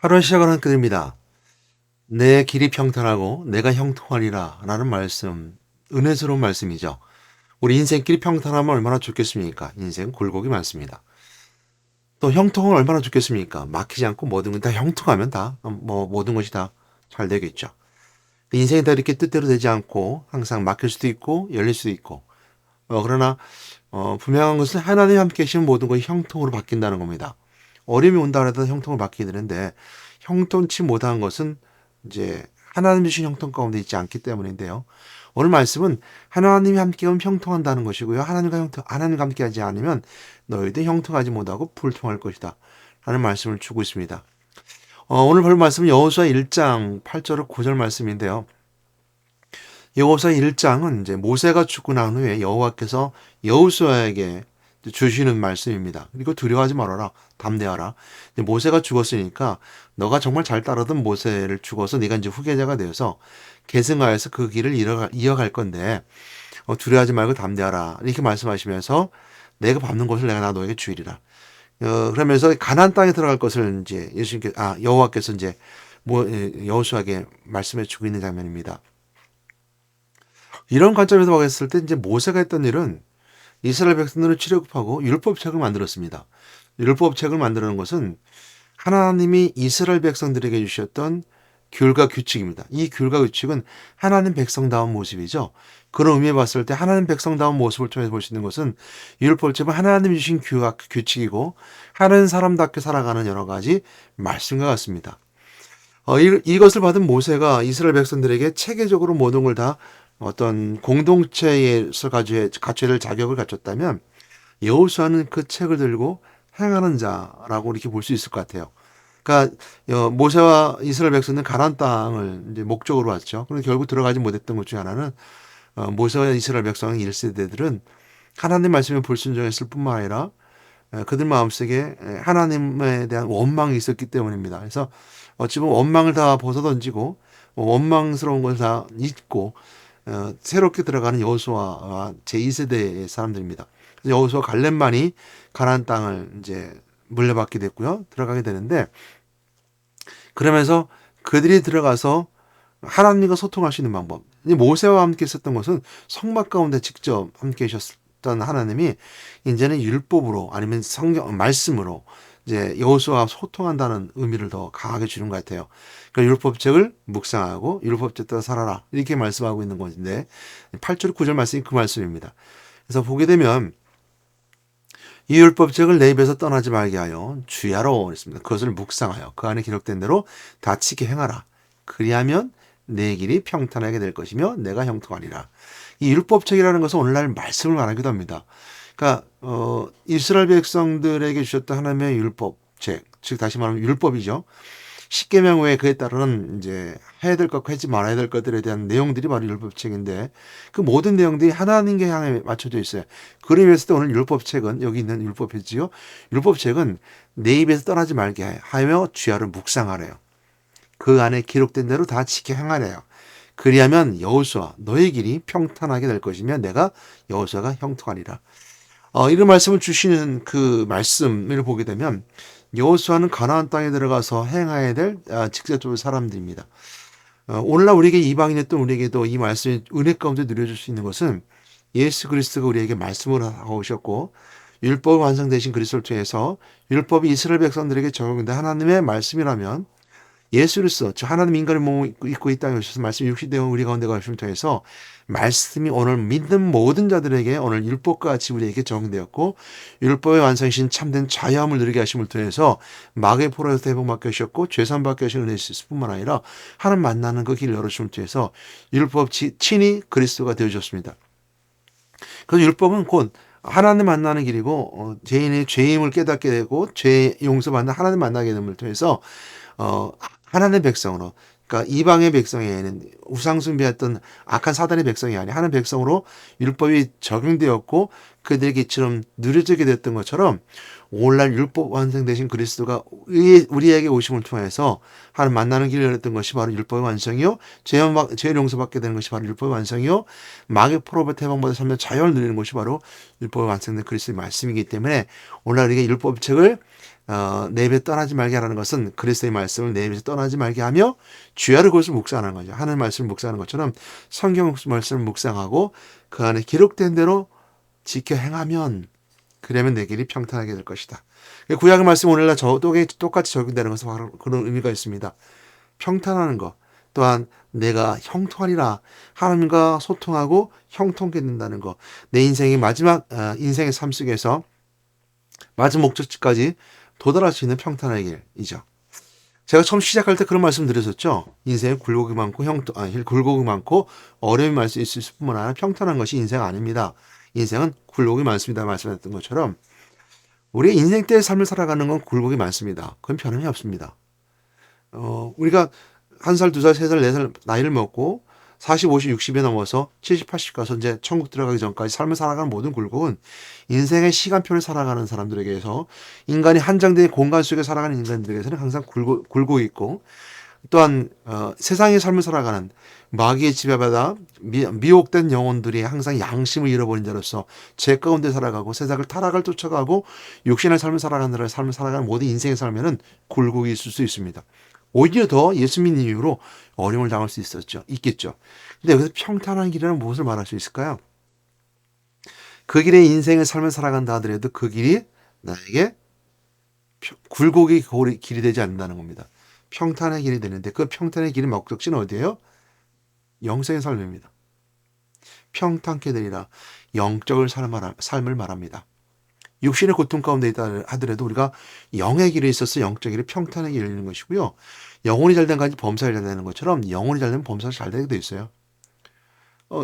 하루 시작을 한 끈입니다. 내 길이 평탄하고 내가 형통하리라 라는 말씀, 은혜스러운 말씀이죠. 우리 인생길이 평탄하면 얼마나 좋겠습니까? 인생 굴곡이 많습니다. 또 형통은 얼마나 좋겠습니까? 막히지 않고 모든 건 다 형통하면 모든 것이 다 잘 되겠죠. 인생이 다 이렇게 뜻대로 되지 않고 항상 막힐 수도 있고 열릴 수도 있고, 그러나 분명한 것은 하나님이 함께 계시면 모든 것이 형통으로 바뀐다는 겁니다. 어려움이 온다 해도 형통을 받게 되는데, 형통치 못한 것은 이제 하나님 주신 형통 가운데 있지 않기 때문인데요. 오늘 말씀은 하나님이 함께하면 형통한다는 것이고요. 하나님과 함께하지 않으면 너희도 형통하지 못하고 불통할 것이다 라는 말씀을 주고 있습니다. 오늘 볼 말씀은 여호수아 1장 8절로 9절 말씀인데요. 여호수아 1장은 이제 모세가 죽고 난 후에 여호와께서 여호수아에게 주시는 말씀입니다. 그리고 두려워하지 말아라, 담대하라. 모세가 죽었으니까 너가 정말 잘 따르던 모세를 죽어서 네가 이제 후계자가 되어서 계승하여서 그 길을 이어갈 건데, 두려워하지 말고 담대하라 이렇게 말씀하시면서 내가 밟는 곳을 내가 너에게 주이리라. 그러면서 가나안 땅에 들어갈 것을 이제 여호와께서 이제 여호수아에게 말씀해 주고 있는 장면입니다. 이런 관점에서 보겠을 때 이제 모세가 했던 일은 이스라엘 백성들을 출애굽하고 율법책을 만들었습니다. 율법책을 만드는 것은 하나님이 이스라엘 백성들에게 주셨던 귤과 규칙입니다. 이 귤과 규칙은 하나님 백성다운 모습이죠. 그런 의미에 봤을 때 하나님 백성다운 모습을 통해서 볼 수 있는 것은 율법책은 하나님이 주신 규칙이고 하나님 사람답게 살아가는 여러 가지 말씀과 같습니다. 이것을 받은 모세가 이스라엘 백성들에게 체계적으로 모든 걸 다 어떤 공동체에서 갖춰야 될 자격을 갖췄다면, 여호수아는 그 책을 들고 행하는 자라고 이렇게 볼 수 있을 것 같아요. 그러니까 모세와 이스라엘 백성은 가나안 땅을 이제 목적으로 왔죠. 그런데 결국 들어가지 못했던 것 중에 하나는, 모세와 이스라엘 백성 1세대들은 하나님 말씀에 불순종했을 뿐만 아니라 그들 마음속에 하나님에 대한 원망이 있었기 때문입니다. 그래서 어찌 보면 원망을 다 벗어던지고 원망스러운 걸 다 잊고 새롭게 들어가는 여호수아와 제2세대의 사람들입니다. 그래서 여호수아 갈렙만이 가나안 땅을 이제 물려받게 됐고요. 들어가게 되는데, 그러면서 그들이 들어가서 하나님과 소통할 수 있는 방법. 모세와 함께 있었던 것은 성막 가운데 직접 함께 계셨던 하나님이 이제는 율법으로 아니면 성경 말씀으로 이제 여호수아와 소통한다는 의미를 더 강하게 주는 것 같아요. 그러니까 율법책을 묵상하고 율법책 따라 살아라 이렇게 말씀하고 있는 것인데, 8절 9절 말씀이 그 말씀입니다. 그래서 보게 되면 이 율법책을 내 입에서 떠나지 말게 하여 주야로 했습니다. 그것을 묵상하여 그 안에 기록된 대로 다치게 행하라. 그리하면 내 길이 평탄하게 될 것이며 내가 형통하리라. 이 율법책이라는 것은 오늘날 말씀을 말하기도 합니다. 그러니까 이스라엘 백성들에게 주셨던 하나님의 율법책, 즉 다시 말하면 율법이죠. 십계명 외에 그에 따르는 이제 해야 될 것과 하지 말아야 될 것들에 대한 내용들이 바로 율법책인데, 그 모든 내용들이 하나님께 향해 맞춰져 있어요. 그런 의미에서 오늘 율법책은, 여기 있는 율법이지요. 율법책은 내 입에서 떠나지 말게 하며 주야를 묵상하래요. 그 안에 기록된 대로 다 지켜 행하래요. 그리하면 여호수아 너의 길이 평탄하게 될 것이며 내가 여호수아가 형통하리라. 이런 말씀을 주시는 그 말씀을 보게 되면 여호수아는 가나안 땅에 들어가서 행해야 될 직접적인 사람들입니다. 오늘날 우리에게 이방인이었던 우리에게도 이 말씀이 은혜 가운데 누려줄 수 있는 것은 예수 그리스도가 우리에게 말씀을 하고 오셨고 율법이 완성되신 그리스도를 통해서 율법이 이스라엘 백성들에게 적용된 하나님의 말씀이라면, 예수 그리스도 즉 하나님 인간의 몸을 입고 이 땅에 오셔서 말씀이 육신되어 우리 가운데 가심을 통해서 말씀이 오늘 믿는 모든 자들에게 오늘 율법과 같이 우리에게 적용되었고, 율법의 완성이신 참된 자유함을 누리게 하심을 통해서 마귀의 포로에서 대복받게 하셨고 죄산 받게 하시는 은혜 뿐만 아니라 하나님 만나는 그 길을 열어주심을 통해서 율법 친히 그리스도가 되어졌습니다. 그래서 율법은 곧 하나님 만나는 길이고, 죄인의 죄임을 깨닫게 되고 죄 용서받는 하나님 만나게 됨을 통해서 하나님의 백성으로, 그러니까 이방의 백성에는 우상 숭배했던 악한 사단의 백성이 아니라 하나님의 백성으로 율법이 적용되었고 그들에게 이처럼 누려지게 됐던 것처럼, 오늘날 율법 완성되신 그리스도가 우리에게 오심을 통해서 하나님 만나는 길을 열었던 것이 바로 율법의 완성이요, 죄 용서받게 되는 것이 바로 율법의 완성이요, 마귀 포로부터 해방받아 삶의 자유를 누리는 것이 바로 율법의 완성된 그리스도의 말씀이기 때문에 오늘날 우리에게 율법책을 내 입에 떠나지 말게 하라는 것은 그리스도의 말씀을 내 입에서 떠나지 말게 하며 주야를 그것을 묵상하는 거죠. 하나님의 말씀을 묵상하는 것처럼 성경 말씀을 묵상하고 그 안에 기록된 대로 지켜 행하면 그러면 내 길이 평탄하게 될 것이다. 구약의 말씀 오늘날 똑같이 적용되는 것은 바로 그런 의미가 있습니다. 평탄하는 것. 또한 내가 형통하리라. 하나님과 소통하고 형통하게 된다는 것. 내 인생의 마지막 인생의 삶 속에서 마지막 목적지까지 도달할 수 있는 평탄의 길이죠. 제가 처음 시작할 때 그런 말씀 드렸었죠. 인생에 굴곡이 많고 굴곡이 많고 어려움이 많을 수 있을 뿐만 아니라 평탄한 것이 인생 아닙니다. 인생은 굴곡이 많습니다. 말씀했던 것처럼 우리 인생 때의 삶을 살아가는 건 굴곡이 많습니다. 그건 변함이 없습니다. 우리가 1살, 2살, 3살, 4살 나이를 먹고 40, 50, 60에 넘어서 70, 80 가서 이제 천국 들어가기 전까지 삶을 살아가는 모든 굴곡은 인생의 시간표를 살아가는 사람들에게서 인간이 한정된 공간 속에 살아가는 인간들에게서는 항상 굴곡이 있고 또한 세상의 삶을 살아가는 마귀의 지배받아 미혹된 영혼들이 항상 양심을 잃어버린 자로서 죄 가운데 살아가고 세상을 타락을 쫓아가고 육신의 삶을 살아가는 삶을 살아가는 모든 인생의 삶에는 굴곡이 있을 수 있습니다. 오히려 더 예수 믿는 이유로 어려움을 당할 수 있겠죠. 근데 여기서 평탄한 길이라는 무엇을 말할 수 있을까요? 그 길에 인생의 삶을 살아간다 하더라도 그 길이 나에게 굴곡의 길이 되지 않는다는 겁니다. 평탄의 길이 되는데 그 평탄의 길의 목적지는 어디예요? 영생의 삶입니다. 평탄케 되리라. 영적을 삶을 말합니다. 육신의 고통 가운데 있다 하더라도 우리가 영의 길에 있어서 영적 길이 평탄하게 열리는 것이고요. 영혼이 잘된 간지 범사가 잘 되는 것처럼 영혼이 잘되면 범사가 잘 되게 돼 있어요.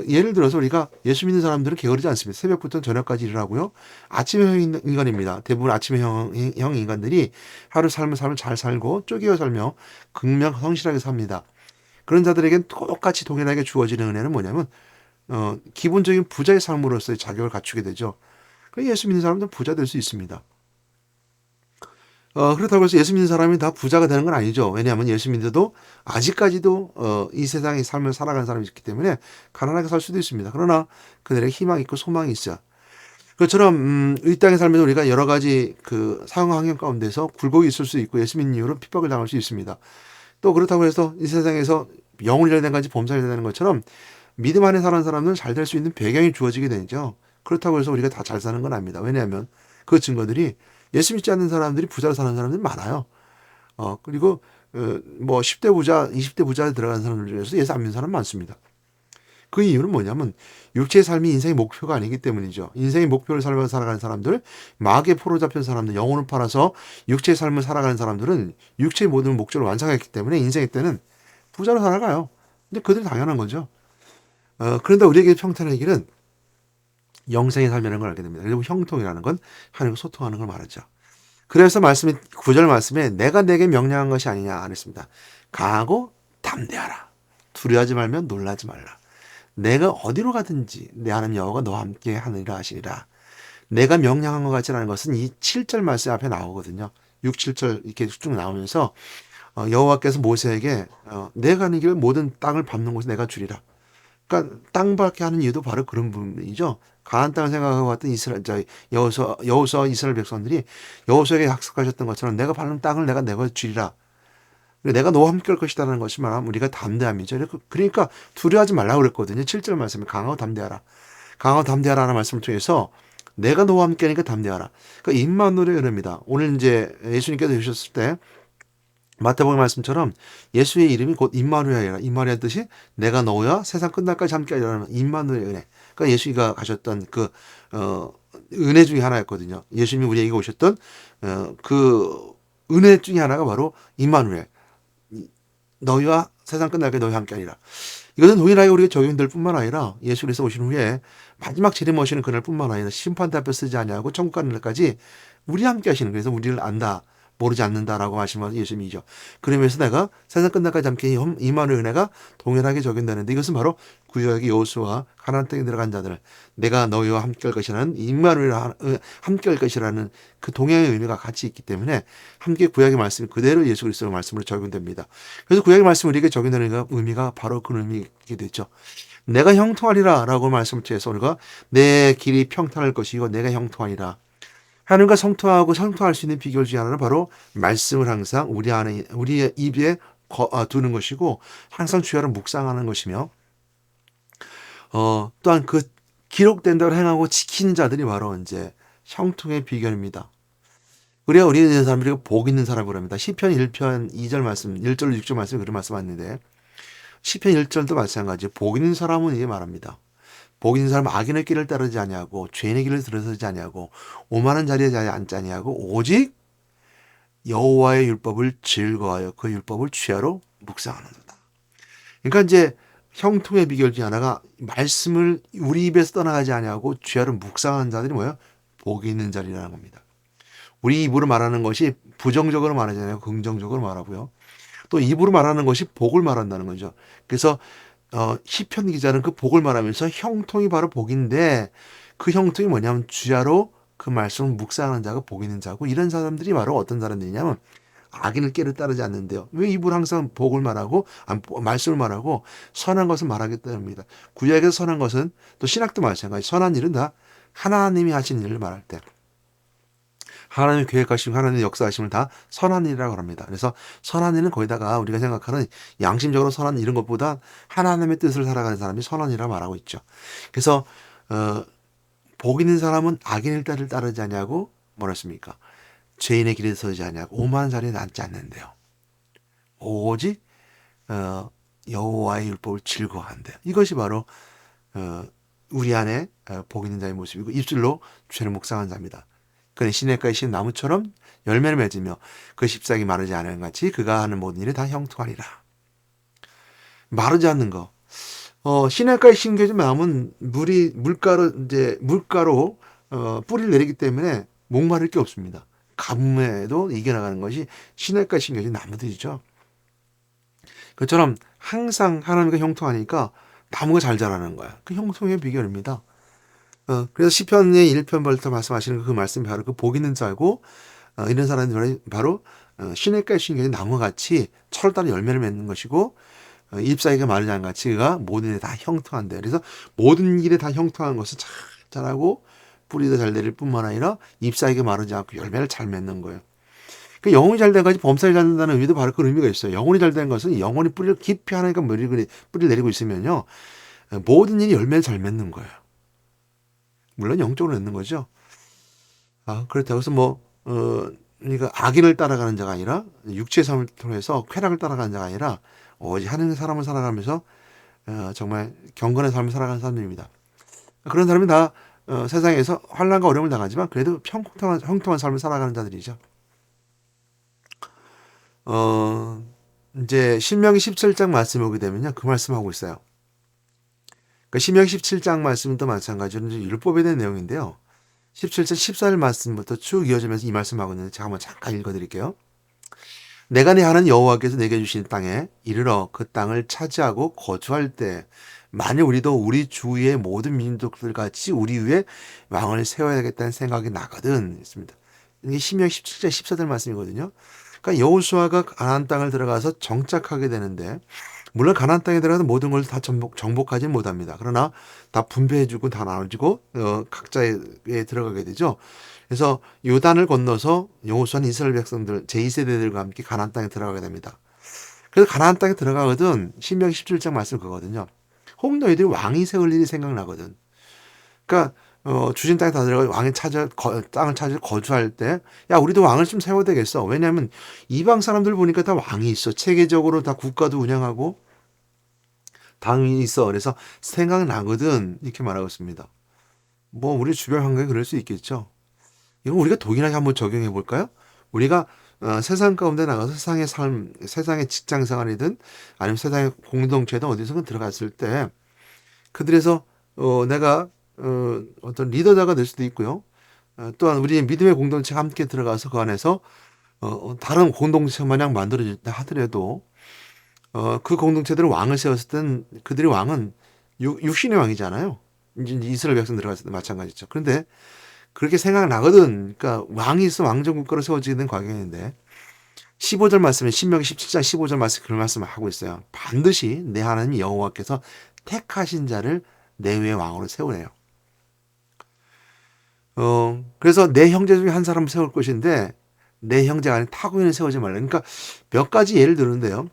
예를 들어서 우리가 예수 믿는 사람들은 게으르지 않습니다. 새벽부터 저녁까지 일을 하고요. 아침형 인간입니다. 대부분 아침형 인간들이 하루 삶을 잘 살고 쪼개어 살며 극명 성실하게 삽니다. 그런 자들에겐 똑같이 동일하게 주어지는 은혜는 뭐냐면 기본적인 부자의 삶으로서의 자격을 갖추게 되죠. 예수 믿는 사람들은 부자 될 수 있습니다. 그렇다고 해서 예수 믿는 사람이 다 부자가 되는 건 아니죠. 왜냐하면 예수 믿어도 아직까지도 이 세상의 삶을 살아가는 사람이 있기 때문에 가난하게 살 수도 있습니다. 그러나 그들에게 희망이 있고 소망이 있어요. 그것처럼 이 땅의 삶에서 우리가 여러 가지 그 상황 환경 가운데서 굴곡이 있을 수 있고 예수 믿는 이유로 핍박을 당할 수 있습니다. 또 그렇다고 해서 이 세상에서 영혼이 잘 된 건지 범사가 되는 것처럼 믿음 안에 사는 사람들은 잘 될 수 있는 배경이 주어지게 되죠. 그렇다고 해서 우리가 다 잘 사는 건 아닙니다. 왜냐하면 그 증거들이 예수 믿지 않는 사람들이 부자로 사는 사람들이 많아요. 그리고 뭐 10대 부자, 20대 부자에 들어간 사람들 중에서 예수 안 믿는 사람 많습니다. 그 이유는 뭐냐면 육체의 삶이 인생의 목표가 아니기 때문이죠. 인생의 목표를 살아가는 사람들, 마귀의 포로 잡힌 사람들, 영혼을 팔아서 육체의 삶을 살아가는 사람들은 육체의 모든 목적을 완성했기 때문에 인생의 때는 부자로 살아가요. 근데 그들이 당연한 거죠. 그런데 우리에게 평탄의 길은 영생의 삶이라는 걸 알게 됩니다. 그리고 형통이라는 건 하나님과 소통하는 걸 말하죠. 그래서 9절 말씀에 내가 내게 명령한 것이 아니냐 그랬습니다. 강하고 담대하라. 두려워하지 말면 놀라지 말라. 내가 어디로 가든지 내 하나님 여호와가 너와 함께 하느니라 하시니라. 내가 명령한 것 같지라는 것은 이 7절 말씀 앞에 나오거든요. 6, 7절 이렇게 쭉 나오면서 여호와께서 모세에게 내가 가는 길 모든 땅을 밟는 곳에 내가 주리라. 그러니까 땅 밟게 하는 이유도 바로 그런 부분이죠. 가나안 땅을 생각하고 왔던 여호수아 이스라엘 백성들이 여호수아에게 약속하셨던 것처럼 내가 밟는 땅을 내가 주리라. 내가 너와 함께 할 것이다라는 것이 말하면 우리가 담대함이죠. 그러니까 두려워하지 말라고 그랬거든요. 7절 말씀에 강하고 담대하라. 강하고 담대하라는 말씀을 통해서 내가 너와 함께 하니까 담대하라. 그러니까 임마누엘의 은혜입니다. 오늘 이제 예수님께서 오셨을 때 마태복음 말씀처럼 예수의 이름이 곧 임마누엘이라. 임마누엘 뜻이 내가 너와 세상 끝날까지 함께하리라는 임마누엘의 은혜. 그러니까 예수가 가셨던 그 은혜 중에 하나였거든요. 예수님이 우리에게 오셨던 그 은혜 중에 하나가 바로 임마누엘. 너희와 세상 끝날까지 너희와 함께하리라. 이것은 동일하게 우리가 적용될 뿐만 아니라 예수께서 오신 후에 마지막 재림하시는 그날뿐만 아니라 심판대 앞에 쓰지 아니하고 천국 가는 날까지 우리와 함께 하시는, 그래서 우리를 안다 모르지 않는다라고 말씀하신 예수님이죠. 그러면서 내가 세상 끝날까지 함께 임하는 은혜가 동일하게 적용되는데 이것은 바로 구약의 여호수아 가나안 땅에 들어간 자들, 내가 너희와 함께 할 것이라는 임마누엘 함께 할 것이라는 그 동행의 의미가 같이 있기 때문에 함께 구약의 말씀이 그대로 예수 그리스도의 말씀으로 적용됩니다. 그래서 구약의 말씀이 우리에게 적용되는 의미가 바로 그 의미이게 되죠. 내가 형통하리라 라고 말씀을 통해서 우리가 내 길이 평탄할 것이고 내가 형통하리라. 하나님과 성통하고 성통할 수 있는 비결 중에 하나는 바로 말씀을 항상 우리의 입에 두는 것이고 항상 주야로 묵상하는 것이며 또한 그 기록된 대로 행하고 지키는 자들이 바로 이제 형통의 비결입니다. 우리가 있는 사람들이 복 있는 사람이라고 합니다. 시편 1편 2절 말씀, 1절 6절 말씀 그런 말씀 왔는데 시편 1절도 마찬가지. 복 있는 사람은 이게 말합니다. 복 있는 사람은 악인의 길을 따르지 아니하고 죄인의 길을 들어서지 아니하고 오만한 자리에 앉지 아니하고 오직 여호와의 율법을 즐거워하여 그 율법을 취하로 묵상하는도다. 그러니까 이제 형통의 비결 중에 하나가 말씀을 우리 입에서 떠나가지 아니하고 취하로 묵상하는 자들이 뭐예요? 복이 있는 자리라는 겁니다. 우리 입으로 말하는 것이 부정적으로 말하지 않아요. 긍정적으로 말하고요. 또 입으로 말하는 것이 복을 말한다는 거죠. 그래서 시편 기자는 그 복을 말하면서 형통이 바로 복인데 그 형통이 뭐냐면 주야로 그 말씀을 묵상하는 자가 복 있는 자고 이런 사람들이 바로 어떤 사람들이냐면 악인을 깨를 따르지 않는데요. 왜 입으로 항상 복을 말하고 말씀을 말하고 선한 것을 말하기 때문입니다. 구약에서 선한 것은 또 신학도 마찬가지. 선한 일은 다 하나님이 하신 일을 말할 때 하나님의 계획하심, 하나님의 역사하심을 다 선한 일이라고 합니다. 그래서 선한 일은 거기다가 우리가 생각하는 양심적으로 선한 이런 것보다 하나님의 뜻을 살아가는 사람이 선한 일이라고 말하고 있죠. 그래서 복 있는 사람은 악인의 일을 따르지 않냐고 뭐라 했습니까? 죄인의 길에 서지 않냐고 오만한 자리에 앉지 않는데요. 오직 여호와의 율법을 즐거워한대요. 이것이 바로 우리 안에 복 있는 자의 모습이고 입술로 죄를 묵상한 자입니다. 그는 시냇가에 신 나무처럼 열매를 맺으며 그 잎사귀 마르지 않은 같이 그가 하는 모든 일이 다 형통하리라. 마르지 않는 거. 시냇가에 심겨진 나무는 물가로 뿌리를 내리기 때문에 목마를 게 없습니다. 가뭄에도 이겨나가는 것이 시냇가에 심겨진 나무들이죠. 그처럼 항상 하나님과 형통하니까 나무가 잘 자라는 거야. 그 형통의 비결입니다. 그래서 시편의 1편부터 말씀하시는 그 말씀이 바로 그 복 있는 자고 이런 사람들이 바로 시냇가에 심겨진 나무같이 철을 따라 열매를 맺는 것이고 잎사귀가 마르지 않은 같이 그가 모든 일에 다 형통한대. 그래서 모든 일에 다 형통한 것을 잘 자라고 뿌리도 잘 내릴 뿐만 아니라 잎사귀가 마르지 않고 열매를 잘 맺는 거예요. 그 영혼이 잘 된 것이 범사에 잘 된다는 의미도 바로 그런 의미가 있어요. 영혼이 잘 된 것은 영혼이 뿌리를 깊이 하나니까 뿌리를 내리고 있으면요. 모든 일이 열매를 잘 맺는 거예요. 물론 영적으로 맺는 거죠. 그렇다고 해서 그러니까 악인을 따라가는 자가 아니라 육체의 삶을 통해서 쾌락을 따라가는 자가 아니라 오직 하나님의 사람을 살아가면서 정말 경건한 삶을 살아가는 사람들입니다. 그런 사람이 다 세상에서 환난과 어려움을 당하지만 그래도 형통한 삶을 살아가는 자들이죠. 이제 신명기 17장 말씀에 오게 되면요. 그 말씀하고 있어요. 그러니까 신명기 17장 말씀도 마찬가지로 율법에 대한 내용인데요. 17장 14절 말씀부터 쭉 이어지면서 이 말씀하고 있는데 제가 한번 잠깐 읽어드릴게요. 내가 네 하나님 여호와께서 내게 주신 땅에 이르러 그 땅을 차지하고 거주할 때 만일 우리도 우리 주위의 모든 민족들 같이 우리 위에 왕을 세워야겠다는 생각이 나거든 했습니다. 이게 신명기 17장 14절 말씀이거든요. 그러니까 여호수아가 가나안 땅을 들어가서 정착하게 되는데 물론 가나안 땅에 들어가서 모든 걸 다 정복하지는 못합니다. 그러나 다 분배해주고 다 나눠지고 각자에 들어가게 되죠. 그래서 요단을 건너서 여호수아는 이스라엘 백성들 제2세대들과 함께 가나안 땅에 들어가게 됩니다. 그래서 가나안 땅에 들어가거든 신명기 17장 말씀 그거거든요. 혹 너희들이 왕이 세울 일이 생각나거든. 그러니까 주신 땅에 다 들어가 땅을 찾아 거주할 때, 야, 우리도 왕을 좀 세워야 되겠어. 왜냐하면 이방 사람들 보니까 다 왕이 있어. 체계적으로 다 국가도 운영하고 당이 있어. 그래서 생각나거든. 이렇게 말하고 있습니다. 우리 주변 환경이 그럴 수 있겠죠. 이건 우리가 독일하게 한번 적용해 볼까요? 우리가 세상 가운데 나가서 세상의 삶, 세상의 직장 생활이든 아니면 세상의 공동체든 어디서든 들어갔을 때 그들에서 내가 어떤 리더자가 될 수도 있고요. 또한 우리의 믿음의 공동체가 함께 들어가서 그 안에서 다른 공동체 마냥 만들어졌다 하더라도 그 공동체들은 왕을 세웠을 땐 그들의 왕은 육신의 왕이잖아요. 이제 이스라엘 백성 들어갔을 때 마찬가지죠. 그런데 그렇게 생각나거든. 그러니까 왕이 있어 왕정 국가로 세워지게 된 과정인데 15절 말씀에 신명기 17장 15절 말씀 그런 말씀을 하고 있어요. 반드시 내 하나님 여호와께서 택하신 자를 내 위에 왕으로 세우래요. 그래서 내 형제 중에 한 사람을 세울 것인데 내 형제가 아닌 타국인을 세우지 말라. 그러니까 몇 가지 예를 드는데요.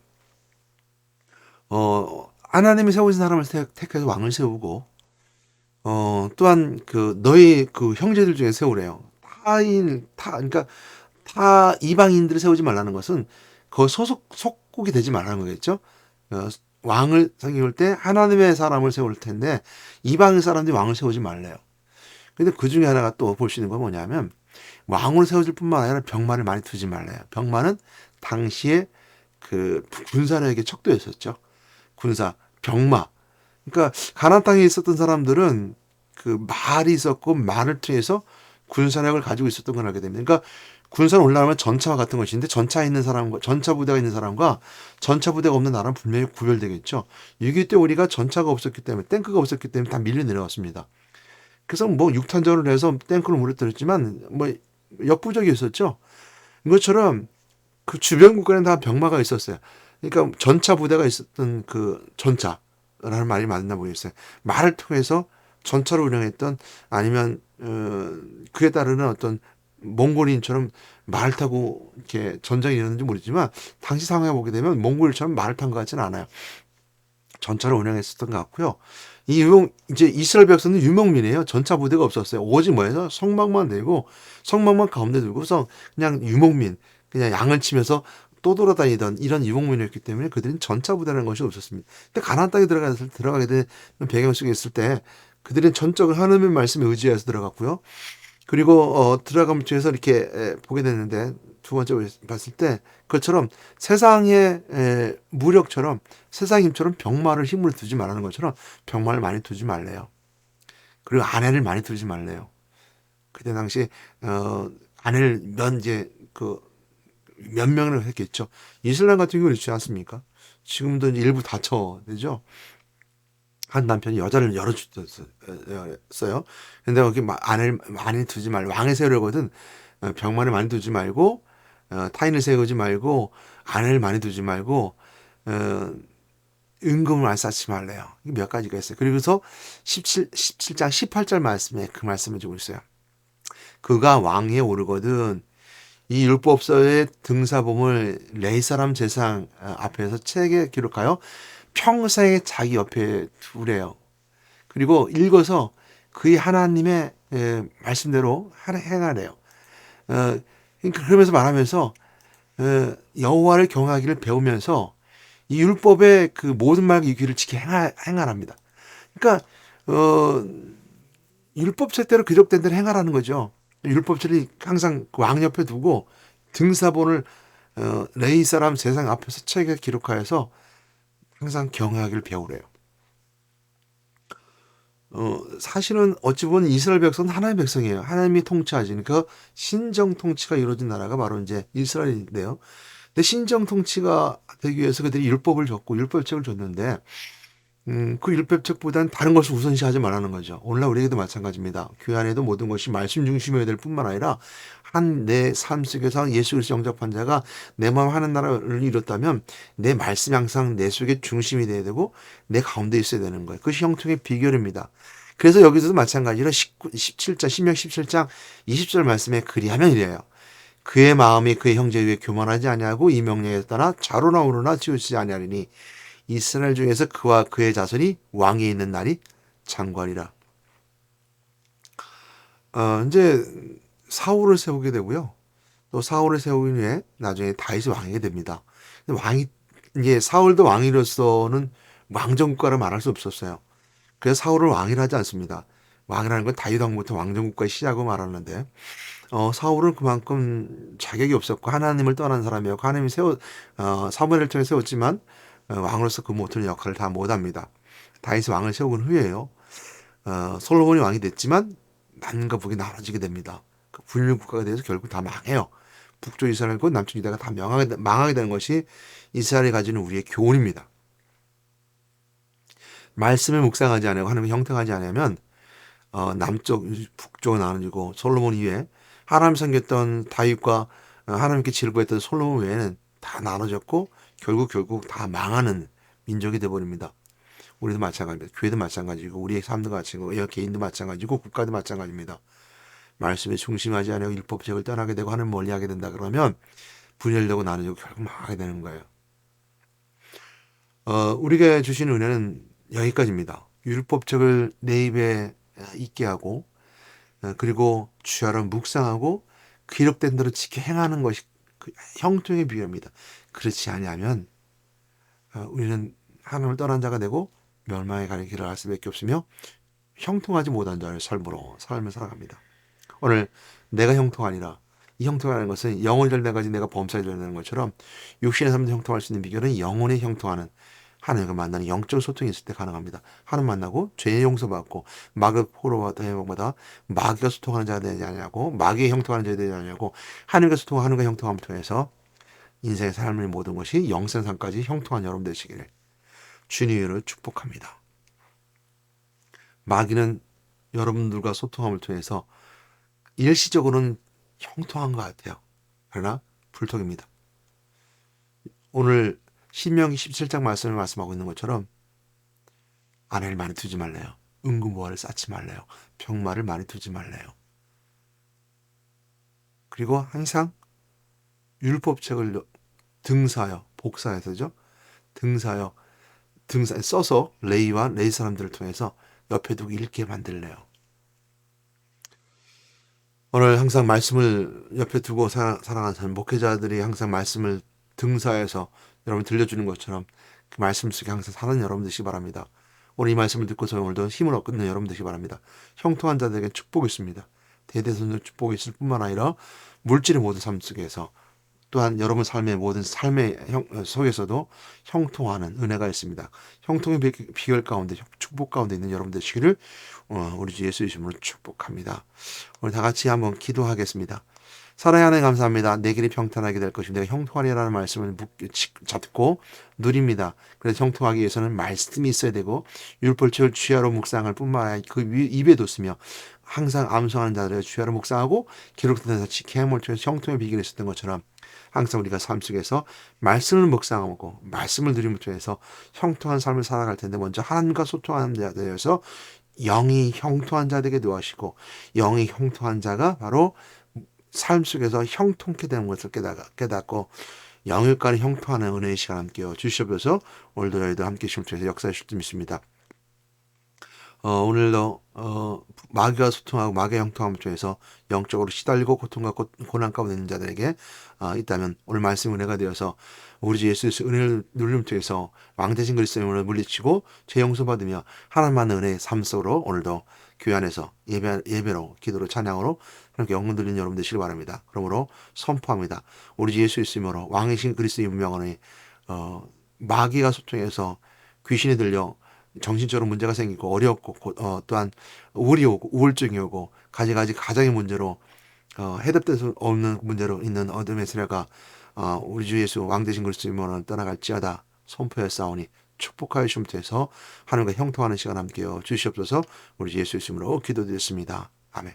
하나님이 세우신 사람을 택해서 왕을 세우고, 또한 그 너희 그 형제들 중에 세우래요. 그러니까 타 이방인들을 세우지 말라는 것은 그 속국이 되지 말라는 거겠죠. 어, 왕을 세울 때 하나님의 사람을 세울 텐데 이방인 사람들이 왕을 세우지 말래요. 근데 그 중에 하나가 또 볼 수 있는 건 뭐냐면 왕으로 세워질 뿐만 아니라 병마를 많이 두지 말래요. 병마는 당시에 그 군사력의 척도였었죠. 군사, 병마. 그러니까 가나안 땅에 있었던 사람들은 그 말이 있었고 말을 통해서 군사력을 가지고 있었던 걸 알게 됩니다. 그러니까 군사를 올라가면 전차와 같은 것인데 전차에 있는 사람과 전차 부대가 있는 사람과 전차 부대가 없는 나라는 분명히 구별되겠죠. 6.25 때 우리가 전차가 없었기 때문에 탱크가 없었기 때문에 다 밀려 내려왔습니다. 그래서 뭐 육탄전을 해서 탱크를 무너뜨렸지만 뭐 역부족이었었죠. 이것처럼 그 주변 국가에는 다 병마가 있었어요. 그러니까 전차 부대가 있었던 그 전차라는 말이 맞나 모르겠어요. 말을 통해서 전차를 운영했던 아니면 그에 따르는 어떤 몽골인처럼 말을 타고 이렇게 전쟁이 일어났는지 모르지만 당시 상황에 보게 되면 몽골처럼 말을 탄 것 같지는 않아요. 전차를 운영했었던 것 같고요. 이제 이스라엘 백성은 유목민이에요. 전차 부대가 없었어요. 오직 뭐해서 성막만 들고 성막만 가운데 들고서 그냥 유목민, 그냥 양을 치면서 또 돌아다니던 이런 유목민이었기 때문에 그들은 전차 부대라는 것이 없었습니다. 근데 가나안 땅에 들어가게 되는 배경 속에 있을 때 그들은 전적으로 하나님의 말씀에 의지해서 들어갔고요. 그리고 들어가면 뒤에서 이렇게 보게 되는데 두 번째 봤을 때 그것처럼 세상의 무력처럼 세상 힘처럼 병마를 힘으로 두지 말라는 것처럼 병마를 많이 두지 말래요. 그리고 아내를 많이 두지 말래요. 그때 당시 아내를 몇 명을 했겠죠. 이슬람 같은 경우는 그렇지 않습니까? 지금도 이제 일부 다처되죠. 한 남편이 여자를 여러 줬어요. 근데 거기 아내를 많이 두지 말고 왕을 세우려거든 병만을 많이 두지 말고 타인을 세우지 말고 아내를 많이 두지 말고 어, 은금을 많이 쌓지 말래요. 몇 가지가 있어요. 그리고서 17장 18절 말씀에 그 말씀을 주고 있어요. 그가 왕위에 오르거든 이 율법서의 등사본을 레위 사람 제상 앞에서 책에 기록하여 평생에 자기 옆에 두래요. 그리고 읽어서 그의 하나님의 말씀대로 행하래요. 그러니까 그러면서 말하면서 여호와를 경하기를 배우면서 이 율법의 그 모든 말과 이 귀를 지켜 행하랍니다. 그러니까 율법책대로 기록된 대로 행하라는 거죠. 율법책이 항상 왕 옆에 두고 등사본을 레위 사람 세상 앞에서 책에 기록하여서 항상 경외하기를 배우래요. 사실은 어찌 보면 이스라엘 백성은 하나님의 백성이에요. 하나님이 통치하지. 그러니까 신정 통치가 이루어진 나라가 바로 이제 이스라엘인데요. 근데 신정 통치가 되기 위해서 그들이 율법을 줬고 율법책을 줬는데 그 율법책보다는 다른 것을 우선시하지 말라는 거죠. 오늘날 우리에게도 마찬가지입니다. 교회 안에도 모든 것이 말씀 중심이어야 될 뿐만 아니라 한 내 삶 속에서 예수 그리스도 영접한 자가 내 마음 하는 나라를 이뤘다면 내 말씀이 항상 내 속에 중심이 돼야 되고 내 가운데 있어야 되는 거예요. 그것이 형통의 비결입니다. 그래서 여기서도 마찬가지로 17장, 신명 17장 20절 말씀에 그리하면 이래요. 그의 마음이 그의 형제 위에 교만하지 아니하고 이 명령에 따라 좌로나 우로나 치우치지 아니하리니 이스라엘 중에서 그와 그의 자손이 왕이 있는 날이 장관이라. 이제 사울을 세우게 되고요. 또 사울을 세우기 위해 나중에 다윗이 왕이 됩니다. 근데 이제 사울도 왕이로서는 왕정국가를 말할 수 없었어요. 그래서 사울을 왕이라 하지 않습니다. 왕이라는 건 다윗 왕부터 왕정국가의 시작을 말하는데, 사울은 그만큼 자격이 없었고 하나님을 떠난 사람이었고 하나님이 사무엘을 통해 세웠지만 왕으로서 그 모든 역할을 다 못합니다. 다윗이 왕을 세우고 후에요. 솔로몬이 왕이 됐지만 남과 북이 나눠지게 됩니다. 그 분열 국가가 돼서 결국 다 망해요. 북쪽 이스라엘과 남쪽 유다가 다 망하게 되는 것이 이스라엘이 가지는 우리의 교훈입니다. 말씀을 묵상하지 않고 하나님을 형통하지 않으면 남쪽, 북쪽은 나눠지고 솔로몬 이외에 하나님 섬겼던 다윗과 하나님께 질보했던 솔로몬 외에는 다 나눠졌고 결국 다 망하는 민족이 되어버립니다. 우리도 마찬가지입니다. 교회도 마찬가지고 우리의 삶도 마찬가지고 개인도 마찬가지고 국가도 마찬가지입니다. 말씀에 중심하지 않고 율법책을 떠나게 되고 하나님 멀리하게 된다 그러면 분열되고 나누고 결국 망하게 되는 거예요. 우리가 주신 은혜는 여기까지입니다. 율법책을 내 입에 있게 하고 그리고 주야로 묵상하고 기록된 대로 지켜 행하는 것이 그 형통의 비유입니다. 그렇지 아니하면 우리는 하나님을 떠난 자가 되고 멸망에 가는 길을 알 수밖에 없으며 형통하지 못한 자의 삶을 살아갑니다. 오늘 내가 형통하니라. 이 형통하는 것은 영혼이 될 때까지 내가 범사에 되는 것처럼 육신의 삶도 형통할 수 있는 비결은 영혼이 형통하는 하나님과 만나는 영적 소통이 있을 때 가능합니다. 하나님 만나고 죄의 용서받고 마귀 포로와 대목마다 마귀가 소통하는 자가 되지 않냐고 마귀의 형통하는 자가 되지 않냐고 하나님과 소통하고 하나님과 형통함을 통해서 인생의 삶의 모든 것이 영생상까지 형통한 여러분 되시기를 주님으로 축복합니다. 마귀는 여러분들과 소통함을 통해서 일시적으로는 형통한 것 같아요. 그러나 불통입니다. 오늘 신명기 17장 말씀을 말씀하고 있는 것처럼 아내를 많이 두지 말래요. 은근보화를 쌓지 말래요. 병마를 많이 두지 말래요. 그리고 항상 율법책을 등사하여 복사해서죠. 등사 써서 레이와 레이 사람들을 통해서 옆에 두고 읽게 만들래요. 오늘 항상 말씀을 옆에 두고 살아가는 목회자들이 항상 말씀을 등사해서 여러분 들려주는 것처럼 그 말씀 속에 항상 사는 여러분 되시기 바랍니다. 오늘 이 말씀을 듣고서 오늘도 힘을 얻는 여러분 되시기 바랍니다. 형통한 자들에게 축복이 있습니다. 대대손손 축복이 있을 뿐만 아니라 물질의 모든 삶 속에서 또한 여러분 삶의 모든 삶의 속에서도 형통하는 은혜가 있습니다. 형통의 비결 가운데 축복 가운데 있는 여러분 되시기를 우리 주 예수 이름으로 축복합니다. 우리 다 같이 한번 기도하겠습니다. 사랑의 하나님 감사합니다. 내 길이 평탄하게 될 것이고 내가 형통하리라는 말씀을 잡고 누립니다. 그래서 형통하기 위해서는 말씀이 있어야 되고 율법책을 주야로 묵상할 뿐만 아니라 그 입에 뒀으며 항상 암송하는 자들의 주야로 묵상하고 기록된 데서 지켜 행함을 통해서 형통의 비결이 있었던 것처럼 항상 우리가 삶 속에서 말씀을 묵상하고 말씀을 누림을 통해서 형통한 삶을 살아갈 텐데 먼저 하나님과 소통하는 자 되어서 영이 형통한 자 되게 도와주시고 영이 형통한 자가 바로 삶 속에서 형통케 되는 것을 깨닫고 영육간의 형통하는 은혜의 시간 함께 주시옵소서. 오늘도 저희도 함께 심통해서 역사해 주실 줄 믿습니다. 오늘도 마귀와 소통하고 마귀의 형통함을 통해서 영적으로 시달리고 고통과 고난 가운데 있는 자들에게 있다면 오늘 말씀 은혜가 되어서 우리 주 예수의 은혜를 누림을 통해서 왕대신 그리스도의 물리치고 죄 용서받으며 하나님만의 은혜의 삶 속으로 오늘도 교회 안에서 예배로 기도로 찬양으로 그렇게 영혼 들리는 여러분 되시길 바랍니다. 그러므로 선포합니다. 우리 주 예수 있으므로 왕이신 그리스도의 분명하니 마귀가 소통해서 귀신이 들려 정신적으로 문제가 생기고 어렵고 또한 우울이 오고 우울증이 오고 가지가지 가정의 문제로 해답될 수 없는 문제로 있는 어둠의 세력가 우리 주 예수 왕대신 그리스도의 떠나갈지어다 선포했사오니 축복하여 주시면서 하나님과 형통하는 시간 함께요 주시옵소서. 우리 주 예수 이름으로 기도드렸습니다. 아멘.